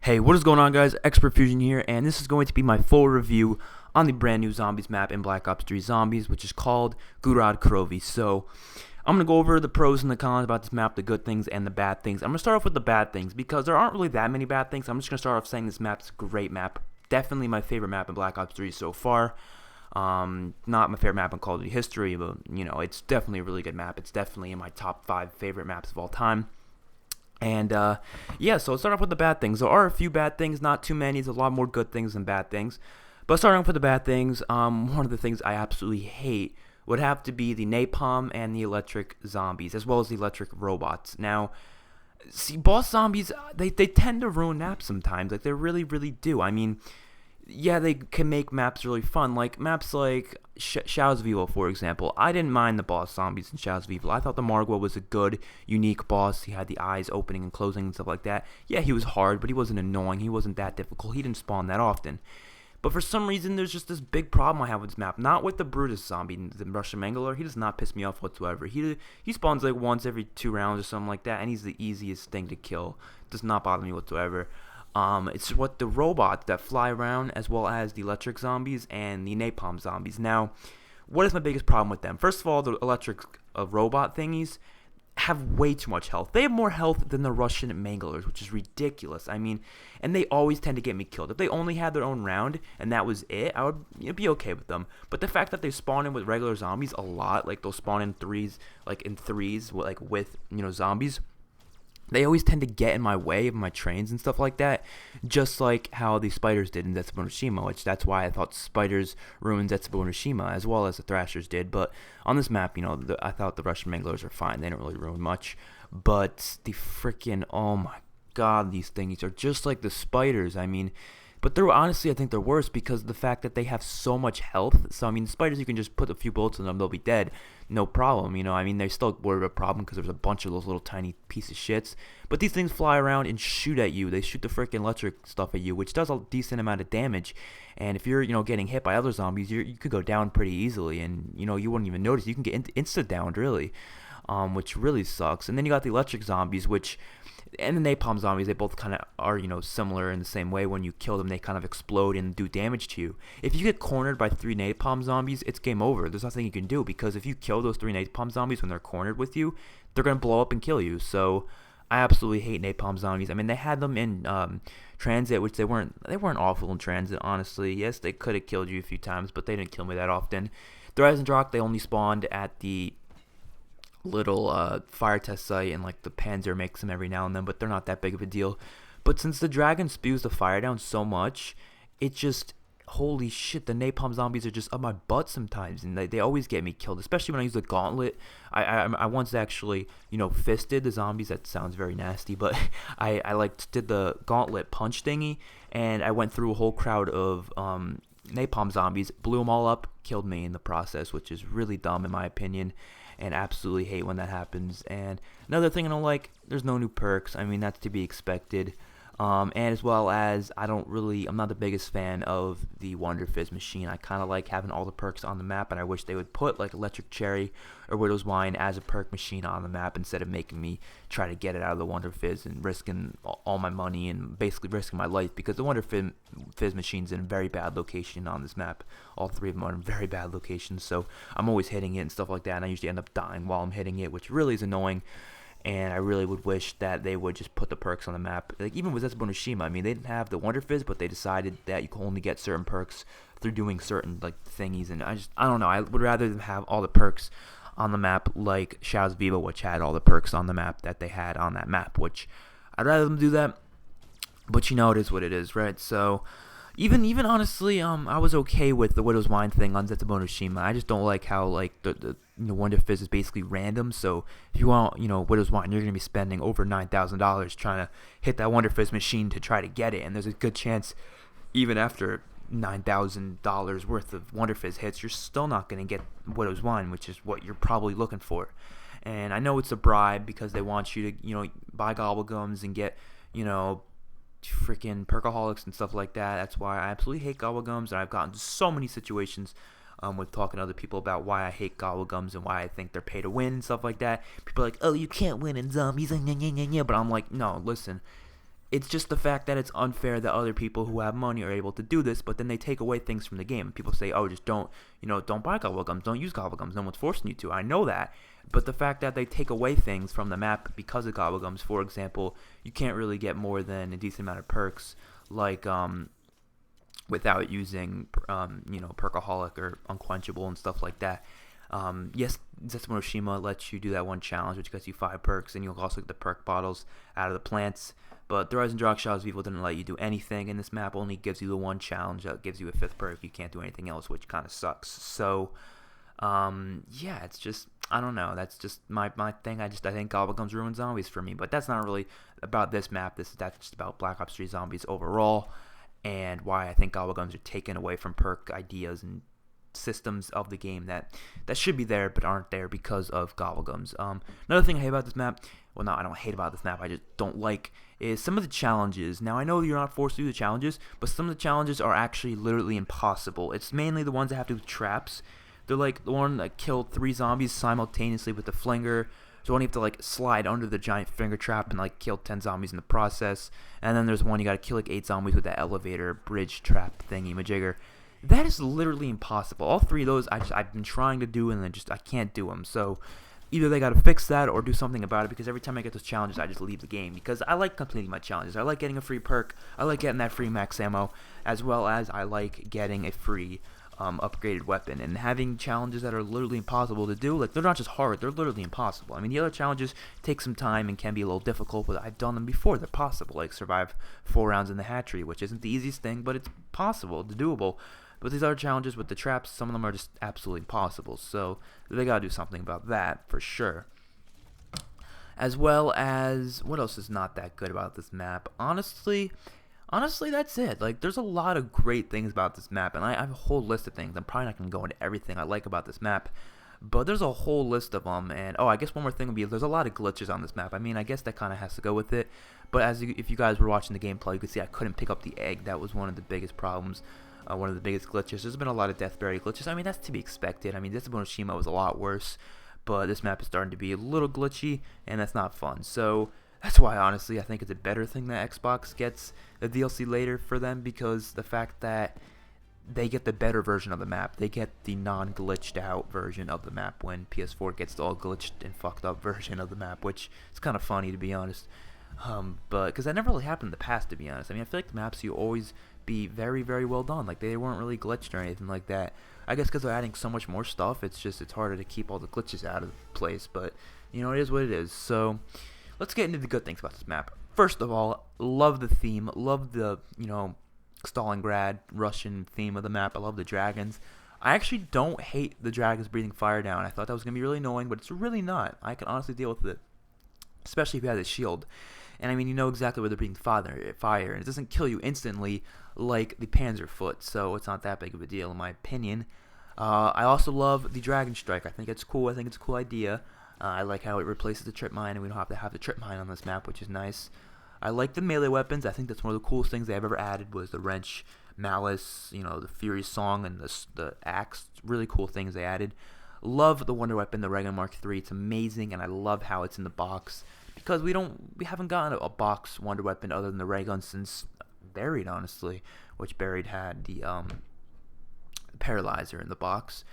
Hey, what is going on, guys? Xpertfusion here, and this is going to be my full review on the brand new Zombies map in Black Ops 3 Zombies, which is called GOROD KROVI. So, I'm going to go over the pros and the cons about this map, the good things and the bad things. I'm going to start off with the bad things, because there aren't really that many bad things. I'm just going to start off saying this map's a great map. Definitely my favorite map in Black Ops 3 so far. Not my favorite map in Call of Duty history, but, it's definitely a really good map. It's definitely in my top 5 favorite maps of all time. And, yeah, so let's start off with the bad things. There are a few bad things, not too many. There's a lot more good things than bad things. But starting off with the bad things, one of the things I absolutely hate would have to be the napalm and the electric zombies, as well as the electric robots. Now, see, boss zombies, they tend to ruin maps sometimes. Like, they really, really do. I mean, yeah, they can make maps really fun. Like, maps like Shadows of Evil, for example. I didn't mind the boss zombies in Shadows of Evil. I thought the Margwa was a good, unique boss. He had the eyes opening and closing and stuff like that. Yeah, he was hard, but he wasn't annoying. He wasn't that difficult. He didn't spawn that often. But for some reason, there's just this big problem I have with this map. Not with the Brutus zombie, the Russian Mangler. He does not piss me off whatsoever. He spawns like once every 2 rounds or something like that, and he's the easiest thing to kill. Does not bother me whatsoever. It's what the robots that fly around, as well as the electric zombies and the napalm zombies. Now, what is my biggest problem with them? First of all, the electric robot thingies have way too much health. They have more health than the Russian Manglers, which is ridiculous. I mean, and they always tend to get me killed. If they only had their own round and that was it, I would be okay with them. But the fact that they spawn in with regular zombies a lot, like they'll spawn in threes, with zombies. They always tend to get in my way of my trains and stuff like that, just like how the spiders did in Zetsubo no Shima, which that's why I thought spiders ruined Zetsubo no Shima, as well as the Thrashers did. But on this map, I thought the Russian Manglers are fine. They don't really ruin much. But the freaking, oh my god, these things are just like the spiders. I mean, but they're honestly, I think they're worse because of the fact that they have so much health. So, I mean, the spiders, you can just put a few bullets in them, they'll be dead. No problem, I mean, they're still worried about a problem because there's a bunch of those little tiny piece of shits. But these things fly around and shoot at you. They shoot the freaking electric stuff at you, which does a decent amount of damage. And if you're, getting hit by other zombies, you could go down pretty easily. And, you wouldn't even notice. You can get insta-downed, really, which really sucks. And then you got the electric zombies, and the napalm zombies, they both kind of are, similar in the same way. When you kill them, they kind of explode and do damage to you. If you get cornered by 3 napalm zombies, it's game over. There's nothing you can do, because if you kill those 3 napalm zombies when they're cornered with you, they're going to blow up and kill you. So I absolutely hate napalm zombies. I mean, they had them in transit, which they weren't awful in transit, honestly. Yes, they could have killed you a few times, but they didn't kill me that often. The Reisendrock, they only spawned at the little fire test site, and like the Panzer makes them every now and then, but they're not that big of a deal. But since the dragon spews the fire down so much, it just, holy shit, the napalm zombies are just up my butt sometimes, and they always get me killed, especially when I use the gauntlet. I once actually fisted the zombies. That sounds very nasty, but I did the gauntlet punch thingy, and I went through a whole crowd of napalm zombies, blew them all up, killed me in the process, which is really dumb in my opinion, and absolutely hate when that happens. And another thing I don't like, there's no new perks. I mean, that's to be expected. And as well as, I'm not the biggest fan of the Wonder Fizz machine. I kind of like having all the perks on the map, and I wish they would put like Electric Cherry or Widow's Wine as a perk machine on the map, instead of making me try to get it out of the Wonder Fizz and risking all my money and basically risking my life, because the Wonder Fizz machine's in a very bad location on this map. All 3 of them are in very bad locations, so I'm always hitting it and stuff like that, and I usually end up dying while I'm hitting it, which really is annoying. And I really would wish that they would just put the perks on the map. Like, even with Zetsubo no Shima, I mean, they didn't have the Wonder Fizz, but they decided that you can only get certain perks through doing certain thingies. And I don't know. I would rather them have all the perks on the map, like Shadows of Evil, which had all the perks on the map that they had on that map. Which I'd rather them do that. But it is what it is, right? So even honestly, I was okay with the Widow's Wine thing on Zetsubo no Shima. I just don't like how the Wonder Fizz is basically random. So if you want Widow's Wine, you're gonna be spending over $9,000 trying to hit that Wonder Fizz machine to try to get it, and there's a good chance even after $9,000 worth of Wonder Fizz hits, you're still not gonna get Widow's Wine, which is what you're probably looking for. And I know it's a bribe because they want you to buy gobblegums and get freaking perkaholics and stuff like that. That's why I absolutely hate gobblegums, and I've gotten into so many situations with talking to other people about why I hate gobblegums and why I think they're pay to win and stuff like that. People are like, oh, you can't win in zombies, but I'm like, no, listen, it's just the fact that it's unfair that other people who have money are able to do this, but then they take away things from the game. People say, oh, just don't buy gobble gums, don't use gobble gums, no one's forcing you to. I know that, but the fact that they take away things from the map because of gobble gums, for example, you can't really get more than a decent amount of perks, like without using Perkaholic or Unquenchable and stuff like that. Yes, Zetsumonoshima lets you do that one challenge, which gets you 5 perks, and you'll also get the perk bottles out of the plants. But the Rise and Drop Shadows Evil didn't let you do anything, and this map only gives you the one challenge that gives you a 5th perk. You can't do anything else, which kind of sucks. So, yeah, it's just, I don't know. That's just my thing. I think Gobble Gums ruin zombies for me, but that's not really about this map. That's just about Black Ops 3 Zombies overall, and why I think Gobble Gums are taken away from perk ideas and systems of the game that should be there but aren't there because of Gobble Gums. Another thing I hate about this map, well, no, I don't hate about this map, I just don't like, is some of the challenges. Now, I know you're not forced to do the challenges, but some of the challenges are actually literally impossible. It's mainly the ones that have to do with traps. They're like the one that killed 3 zombies simultaneously with the flinger. So one you have to like slide under the giant finger trap and like kill 10 zombies in the process. And then there's one you gotta kill like 8 zombies with that elevator bridge trap thingy majigger. That is literally impossible. All 3 of those I've been trying to do, and then I can't do them. So either they got to fix that or do something about it, because every time I get those challenges, I just leave the game, because I like completing my challenges. I like getting a free perk. I like getting that free max ammo, as well as I like getting a free upgraded weapon. And having challenges that are literally impossible to do, like, they're not just hard, they're literally impossible. I mean, the other challenges take some time and can be a little difficult, but I've done them before. They're possible, like survive 4 rounds in the hatchery, which isn't the easiest thing, but it's possible, it's doable. But these other challenges with the traps, some of them are just absolutely impossible. So they gotta do something about that for sure. As well as, what else is not that good about this map? Honestly, that's it. Like, there's a lot of great things about this map, and I have a whole list of things. I'm probably not gonna go into everything I like about this map, but there's a whole list of them. And I guess one more thing would be, there's a lot of glitches on this map. I mean, I guess that kind of has to go with it. But if you guys were watching the gameplay, you could see I couldn't pick up the egg. That was one of the biggest problems. One of the biggest glitches. There's been a lot of Deathberry glitches. I mean, that's to be expected. I mean, Zetsumonoshima was a lot worse, but this map is starting to be a little glitchy, and that's not fun. So that's why, honestly, I think it's a better thing that Xbox gets the DLC later for them, because the fact that they get the better version of the map. They get the non-glitched out version of the map, when PS4 gets the all glitched and fucked up version of the map, which is kind of funny, to be honest. But because that never really happened in the past, to be honest. I mean, I feel like the maps you always be very, very well done. Like, they weren't really glitched or anything like that. I guess because they're adding so much more stuff, it's harder to keep all the glitches out of place. But it is what it is. So let's get into the good things about this map. First of all, love the theme. Love the Stalingrad Russian theme of the map. I love the dragons. I actually don't hate the dragons breathing fire down. I thought that was gonna be really annoying, but it's really not. I can honestly deal with it, especially if you have a shield. And I mean, you know exactly where they're breathing fire, and it doesn't kill you instantly like the Panzerfoot, so it's not that big of a deal in my opinion. I also love the Dragon Strike. I think it's cool. I think it's a cool idea. I like how it replaces the trip mine, and we don't have to have the trip mine on this map, which is nice. I like the melee weapons. I think that's one of the coolest things they've ever added, was the wrench, malice, the Fury Song, and the axe. Really cool things they added. Love the Wonder Weapon, the Regan Mark III. It's amazing, and I love how it's in the box, because we haven't gotten a box Wonder Weapon other than the ray gun since Buried, honestly, which Buried had the Paralyzer in the box.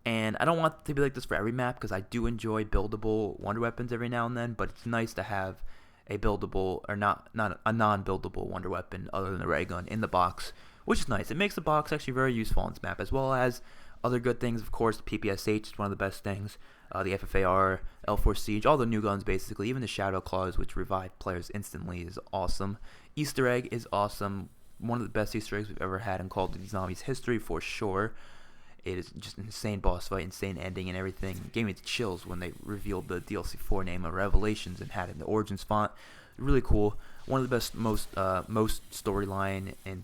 And I don't want it to be like this for every map, because I do enjoy buildable Wonder Weapons every now and then, but it's nice to have a buildable, or not a non-buildable Wonder Weapon other than the ray gun in the box, which is nice. It makes the box actually very useful on this map, as well as other good things. Of course, the PPSH is one of the best things. The FFAR, L4 Siege, all the new guns basically. Even the Shadow Claws, which revive players instantly, is awesome. Easter Egg is awesome. One of the best Easter eggs we've ever had in Call of Duty Zombies history, for sure. It is just an insane boss fight, insane ending, and everything. It gave me the chills when they revealed the DLC 4 name of Revelations and had it in the Origins font. Really cool. One of the best, most storyline and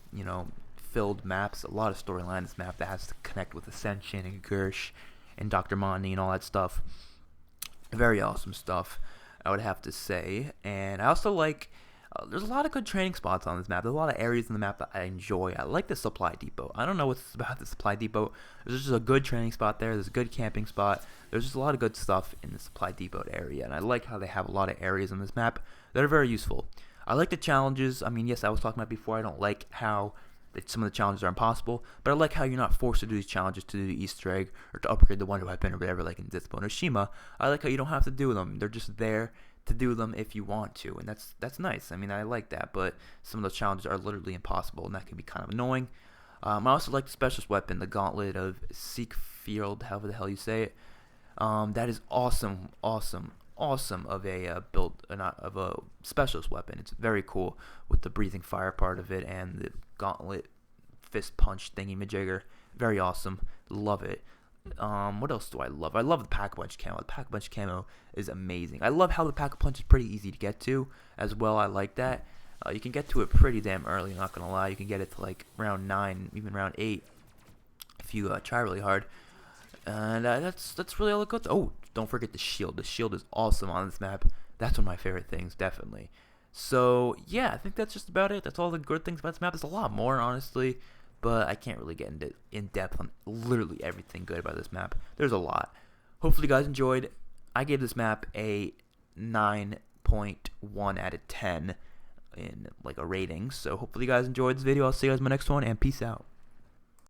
filled maps. A lot of storyline in this map that has to connect with Ascension and Gersh and Dr. Mondi and all that stuff. Very awesome stuff, I would have to say. And I also like, there's a lot of good training spots on this map. There's a lot of areas in the map that I enjoy. I like the supply depot. I don't know what's about the supply depot. There's just a good training spot there. There's a good camping spot. There's just a lot of good stuff in the supply depot area. And I like how they have a lot of areas on this map that are very useful. I like the challenges. I mean, yes, I was talking about before. I don't like how some of the challenges are impossible, but I like how you're not forced to do these challenges to do the Easter egg or to upgrade the Wonder Weapon or whatever, like in Zippo and Oshima. I like how you don't have to do them. They're just there to do them if you want to, and that's nice. I mean, I like that, but some of those challenges are literally impossible, and that can be kind of annoying. I also like the specialist weapon, the Gauntlet of Seekfield, however the hell you say it. That is awesome of a build, not of a specialist weapon. It's very cool with the breathing fire part of it and the gauntlet fist punch thingy majigger. Very awesome. Love it. What else do I love? I love the Pack-a-Punch camo. The Pack-a-Punch camo is amazing. I love how the Pack-a-Punch is pretty easy to get to as well. I like that. You can get to it pretty damn early, not gonna lie. You can get it to like round 9, even round 8 if you try really hard. And that's really all it goes. Oh, don't forget the shield. The shield is awesome on this map. That's one of my favorite things, definitely. So yeah, I think that's just about it. That's all the good things about this map. There's a lot more, honestly, but I can't really get in depth on literally everything good about this map. There's a lot. Hopefully, you guys enjoyed. I gave this map a 9.1 out of 10 in like a rating. So hopefully, you guys enjoyed this video. I'll see you guys in my next one, and peace out.